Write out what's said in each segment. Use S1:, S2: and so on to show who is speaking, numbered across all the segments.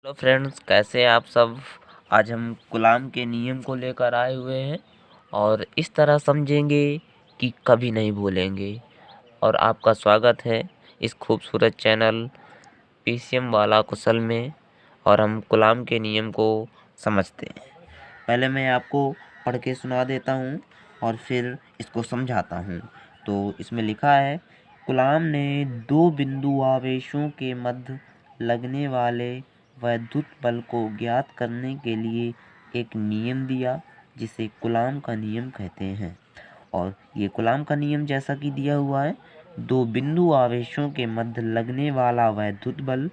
S1: Hello friends, कैसे हैं आप सब। आज हम कूलाम के नियम को लेकर आए हुए हैं और इस तरह समझेंगे कि कभी नहीं भूलेंगे। और आपका स्वागत है इस खूबसूरत चैनल पीसीएम वाला कुशल में। और हम कूलाम के नियम को समझते हैं। पहले मैं आपको पढ़ के सुना देता हूँ और फिर इसको समझाता हूँ। तो इसमें लिखा है, कूलाम ने दो बिंदु आवेशों के मध्य लगने वाले वैद्युत बल को ज्ञात करने के लिए एक नियम दिया जिसे कूलाम का नियम कहते हैं। और ये कूलाम का नियम जैसा कि दिया हुआ है, दो बिंदु आवेशों के मध्य लगने वाला वैद्युत बल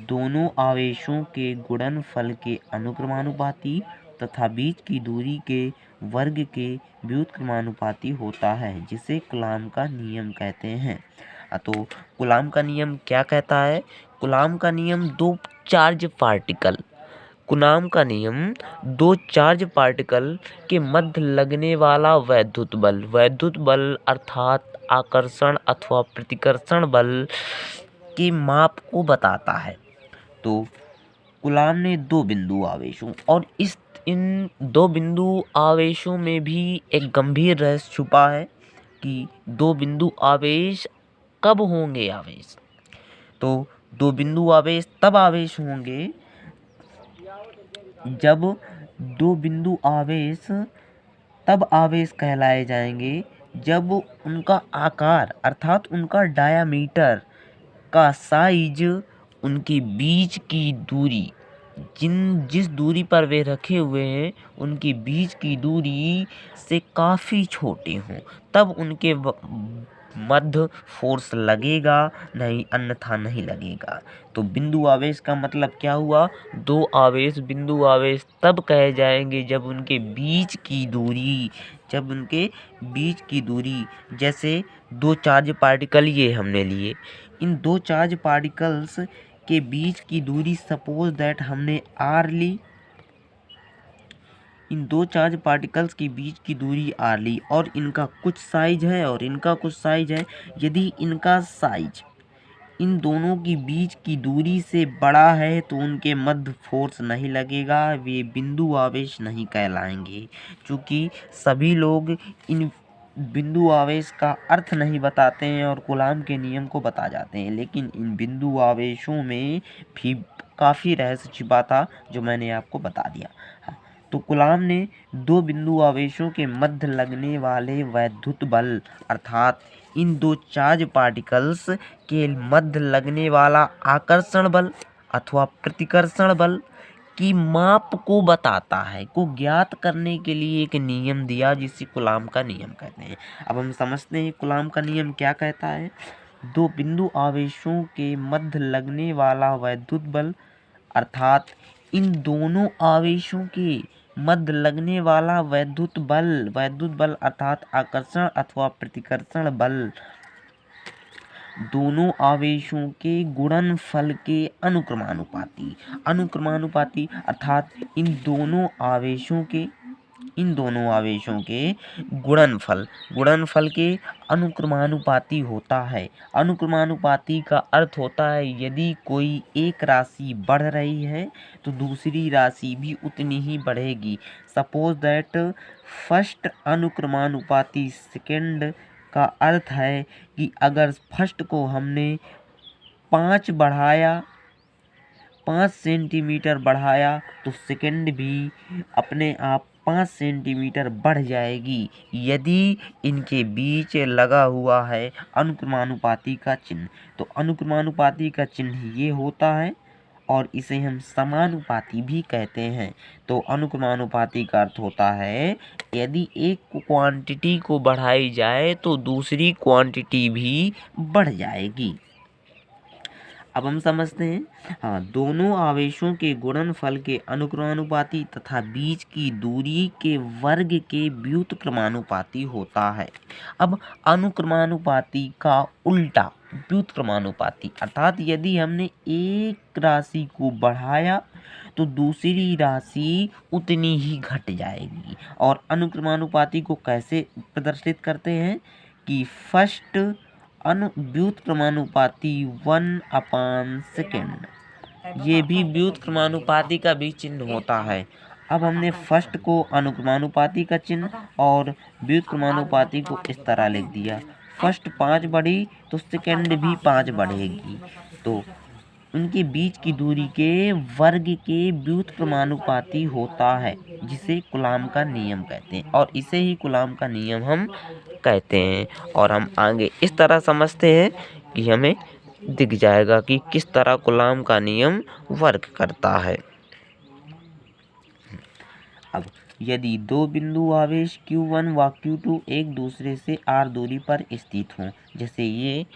S1: दोनों आवेशों के गुणनफल के अनुक्रमानुपाती तथा बीच की दूरी के वर्ग के व्युत्क्रमानुपाती होता है, जिसे कूलाम का नियम कहते हैं। तो कूलाम का नियम क्या कहता है? कूलाम का नियम दो चार्ज पार्टिकल के मध्य लगने वाला वैद्युत बल अर्थात आकर्षण अथवा प्रतिकर्षण बल के माप को बताता है। तो कूलाम ने दो बिंदु आवेशों और इन दो बिंदु आवेशों में भी एक गंभीर रहस्य छुपा है कि दो बिंदु आवेश कब होंगे आवेश। तो दो बिंदु आवेश तब आवेश होंगे जब दो बिंदु आवेश तब आवेश कहलाए जाएंगे जब उनका आकार अर्थात उनका डायामीटर का साइज, उनके बीच की दूरी, जिस दूरी पर वे रखे हुए हैं उनके बीच की दूरी से काफ़ी छोटे हों, तब उनके मध्य फोर्स लगेगा, नहीं अन्यथा नहीं लगेगा। तो बिंदु आवेश का मतलब क्या हुआ? दो आवेश बिंदु आवेश तब कहे जाएंगे जब उनके बीच की दूरी जैसे दो चार्ज पार्टिकल ये हमने लिए, इन दो चार्ज पार्टिकल्स के बीच की दूरी सपोज दैट हमने r ली, इन दो चार्ज पार्टिकल्स के बीच की दूरी r ली और इनका कुछ साइज है और इनका कुछ साइज है। यदि इनका साइज इन दोनों की बीच की दूरी से बड़ा है तो उनके मध्य फोर्स नहीं लगेगा, वे बिंदु आवेश नहीं कहलाएंगे। क्योंकि सभी लोग इन बिंदु आवेश का अर्थ नहीं बताते हैं और कूलाम के नियम को बता जाते हैं, लेकिन इन बिंदु आवेशों में भी काफ़ी रहस्य छिपा था जो मैंने आपको बता दिया। हाँ, तो कूलाम ने दो बिंदु आवेशों के मध्य लगने वाले वैद्युत बल अर्थात इन दो चार्ज पार्टिकल्स के मध्य लगने वाला आकर्षण बल अथवा प्रतिकर्षण बल की माप को बताता है, को ज्ञात करने के लिए एक नियम दिया जिसे कूलाम का नियम कहते हैं। अब हम समझते हैं कूलाम का नियम क्या कहता है। दो बिंदु आवेशों के मध्य लगने वाला वैद्युत बल अर्थात इन दोनों आवेशों के मध्य लगने वाला वैद्युत बल अर्थात आकर्षण अथवा प्रतिकर्षण बल दोनों आवेशों के गुणनफल के अनुक्रमानुपाती अर्थात इन दोनों आवेशों के गुणनफल के अनुक्रमानुपाती होता है। अनुक्रमानुपाती का अर्थ होता है यदि कोई एक राशि बढ़ रही है तो दूसरी राशि भी उतनी ही बढ़ेगी। सपोज दैट फर्स्ट अनुक्रमानुपाती सेकंड का अर्थ है कि अगर फर्स्ट को हमने 5 सेंटीमीटर बढ़ाया तो सेकंड भी अपने आप 5 सेंटीमीटर बढ़ जाएगी यदि इनके बीच लगा हुआ है अनुक्रमानुपाती का चिन्ह। तो अनुक्रमानुपाती का चिन्ह ये होता है और इसे हम समानुपाती भी कहते हैं। तो अनुक्रमानुपाती का अर्थ होता है यदि एक क्वांटिटी को बढ़ाई जाए तो दूसरी क्वांटिटी भी बढ़ जाएगी। अब हम समझते हैं, हाँ, दोनों आवेशों के गुणनफल के अनुक्रमानुपाती तथा बीच की दूरी के वर्ग के व्युत्क्रमानुपाती होता है। अब अनुक्रमानुपाती का उल्टा व्युत्क्रमानुपाती अर्थात यदि हमने एक राशि को बढ़ाया तो दूसरी राशि उतनी ही घट जाएगी। और अनुक्रमानुपाती को कैसे प्रदर्शित करते हैं कि फर्स्ट व्युत्क्रमानुपाती 1/सेकंड ये भी व्युत्क्रमानुपाती का भी चिन्ह होता है। अब हमने फर्स्ट को अनुक्रमानुपाती का चिन्ह और व्युत्क्रमानुपाती को इस तरह लिख दिया। फर्स्ट 5 बढ़ी तो सेकंड भी 5 बढ़ेगी, तो उनके बीच की दूरी के वर्ग के व्युत्क्रमानुपाती होता है, जिसे कूलॉम का नियम कहते हैं, और इसे ही कूलॉम का नियम हम कहते हैं। और हम आगे इस तरह समझते हैं कि हमें दिख जाएगा कि किस तरह कूलॉम का नियम वर्क करता है। अब यदि दो बिंदु आवेश Q1 व Q2 एक दूसरे से r दूरी पर स्थित हों, जैसे ये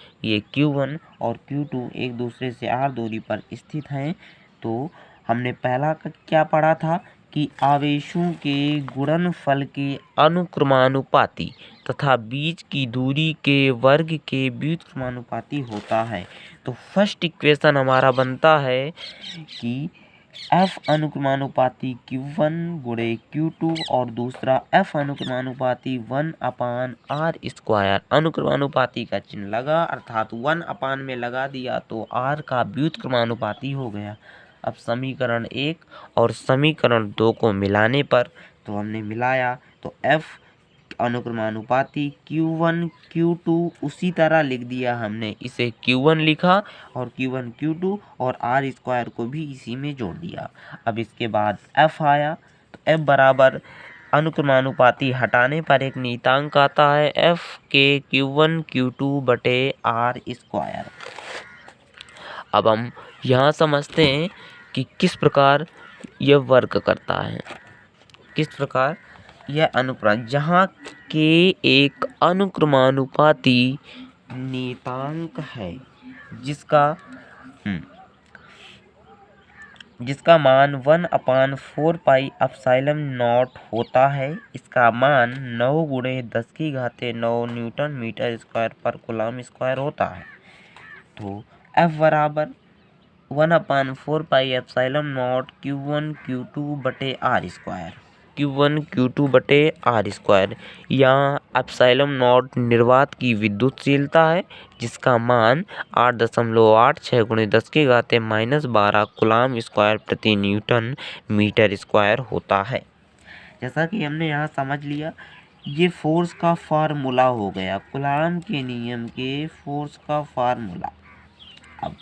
S1: Q1 और Q2 एक दूसरे से r दूरी पर स्थित हैं, तो हमने पहला क्या पढ़ा था कि आवेशों के गुणनफल के अनुक्रमानुपाती तथा बीच की दूरी के वर्ग के व्युत्क्रमानुपाती होता है। तो फर्स्ट इक्वेशन हमारा बनता है कि F अनुक्रमानुपाती Q1 गुणे Q2 और दूसरा F अनुक्रमानुपाती 1/r²। अनुक्रमानुपाती का चिन्ह लगा, अर्थात 1 में लगा दिया तो r का व्युत्क्रमानुपाती हो गया। अब समीकरण 1 और समीकरण 2 को मिलाने पर, तो हमने मिलाया तो F अनुक्रमानुपाती Q1 Q2 उसी तरह लिख दिया हमने, इसे Q1 लिखा और Q1 Q2 और r² को भी इसी में जोड़ दिया। अब इसके बाद F आया, तो F बराबर अनुक्रमानुपाती हटाने पर एक नियतांक आता है F के Q1 Q2 बटे r²। अब हम यहाँ समझते हैं कि किस प्रकार यह वर्क करता है, किस प्रकार यह अनुक्रम, जहाँ के एक अनुक्रमानुपाती नियतांक है जिसका मान 1/4 पाई एप्सिलॉन नॉट होता है। इसका मान 9 × 10⁹ न्यूटन मीटर स्क्वायर पर कूलॉम स्क्वायर होता है। तो F बराबर 1/4 pi epsilon not Q1 Q2 बटे r²। Q1 Q2 बटे r²। यहाँ एप्सिलॉन नॉट निर्वात की विद्युतशीलता है, जिसका मान 8.86 × 10⁻⁻12 कूलॉम स्क्वायर प्रति न्यूटन मीटर स्क्वायर होता है। जैसा कि हमने यहाँ समझ लिया, ये फोर्स का फार्मूला हो गया, कूलॉम के नियम के फोर्स का फार्मूला। अब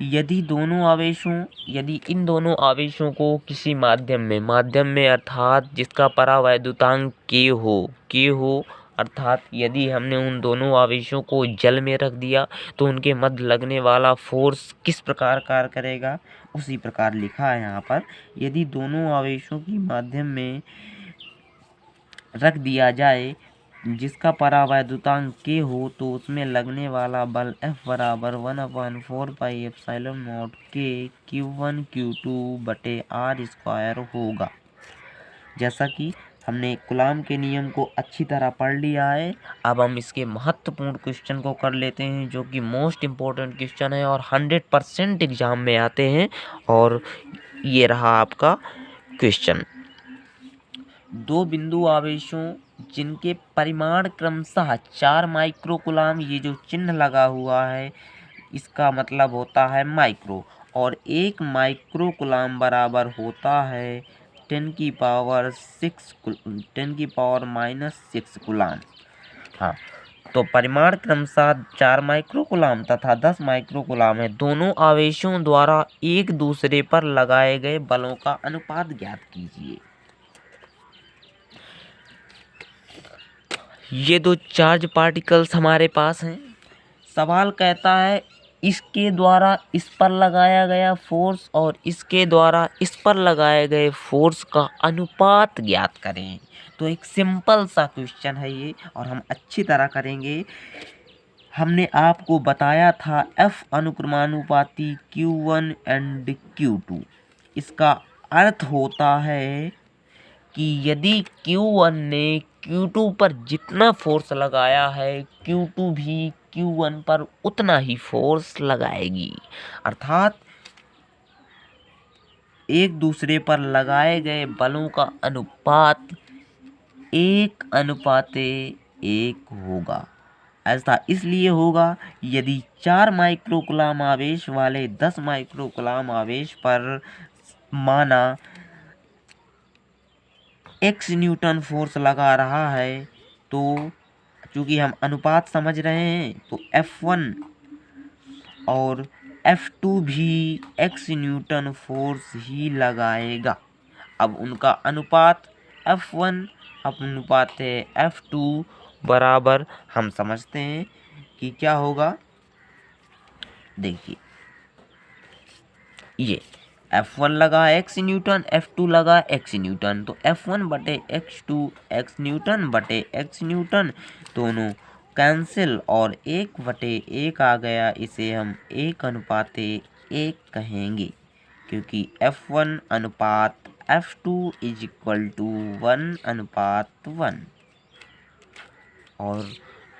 S1: यदि इन दोनों आवेशों को किसी माध्यम में अर्थात जिसका परावैद्युतांक K हो, अर्थात यदि हमने उन दोनों आवेशों को जल में रख दिया तो उनके मध्य लगने वाला फोर्स किस प्रकार कार्य करेगा, उसी प्रकार लिखा है यहाँ पर। यदि दोनों आवेशों की माध्यम में रख दिया जाए जिसका परावैद्युतांक K हो, तो उसमें लगने वाला बल F बराबर 1/4 pi epsilon not K Q1 Q2 बटे r² होगा। जैसा कि हमने कूलॉम के नियम को अच्छी तरह पढ़ लिया है, अब हम इसके महत्वपूर्ण क्वेश्चन को कर लेते हैं, जो कि मोस्ट इम्पोर्टेंट क्वेश्चन है और 100% एग्जाम में आते हैं। और ये रहा आपका क्वेश्चन। दो बिंदु आवेशों जिनके परिमाण क्रमशः 4 माइक्रो कूलॉम, ये जो चिन्ह लगा हुआ है इसका मतलब होता है माइक्रो, और 1 माइक्रो कूलॉम बराबर होता है 10⁻⁻6 कूलॉम। हाँ, तो परिमाण क्रमशः 4 माइक्रो कूलॉम तथा 10 माइक्रो कूलॉम है। दोनों आवेशों द्वारा एक दूसरे पर लगाए गए बलों का अनुपात ज्ञात कीजिए। ये दो चार्ज पार्टिकल्स हमारे पास हैं। सवाल कहता है इसके द्वारा इस पर लगाया गया फोर्स और इसके द्वारा इस पर लगाए गए फोर्स का अनुपात ज्ञात करें। तो एक सिंपल सा क्वेश्चन है ये, और हम अच्छी तरह करेंगे। हमने आपको बताया था F अनुक्रमानुपाती Q1 एंड Q2। इसका अर्थ होता है कि यदि Q1 ने Q2 पर जितना फोर्स लगाया है, Q2 भी Q1 पर उतना ही फोर्स लगाएगी, अर्थात एक दूसरे पर लगाए गए बलों का अनुपात 1:1 होगा। ऐसा इसलिए होगा यदि 4 माइक्रोकुलाम आवेश वाले 10 माइक्रोकुलाम आवेश पर माना x न्यूटन फोर्स लगा रहा है, तो चूंकि हम अनुपात समझ रहे हैं तो F1 और F2 भी x न्यूटन फोर्स ही लगाएगा। अब उनका अनुपात F1 अनुपात है F2 बराबर हम समझते हैं कि क्या होगा। देखिए ये F1 लगा x न्यूटन, F2 लगा x न्यूटन, तो F1 बटे x2 x न्यूटन बटे x न्यूटन दोनों कैंसिल और 1 बटे 1 आ गया। इसे हम 1 अनुपात 1 कहेंगे क्योंकि F1 अनुपात F2 इज इक्वल टू 1 अनुपात 1। और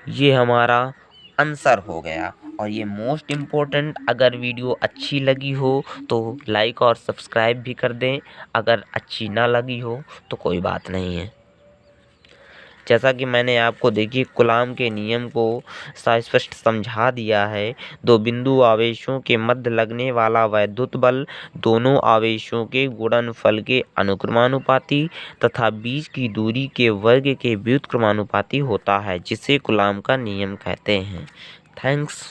S1: ये हमारा आंसर हो गया। और ये मोस्ट इम्पोर्टेंट, अगर वीडियो अच्छी लगी हो तो लाइक और सब्सक्राइब भी कर दें, अगर अच्छी ना लगी हो तो कोई बात नहीं है। जैसा कि मैंने आपको देखिए कूलाम के नियम को स्पष्ट समझा दिया है। दो बिंदु आवेशों के मध्य लगने वाला वैद्युत बल दोनों आवेशों के गुणनफल के अनुक्रमानुपाती तथा बीच की दूरी के वर्ग के व्युत्क्रमानुपाती होता है, जिसे कूलाम का नियम कहते हैं। थैंक्स।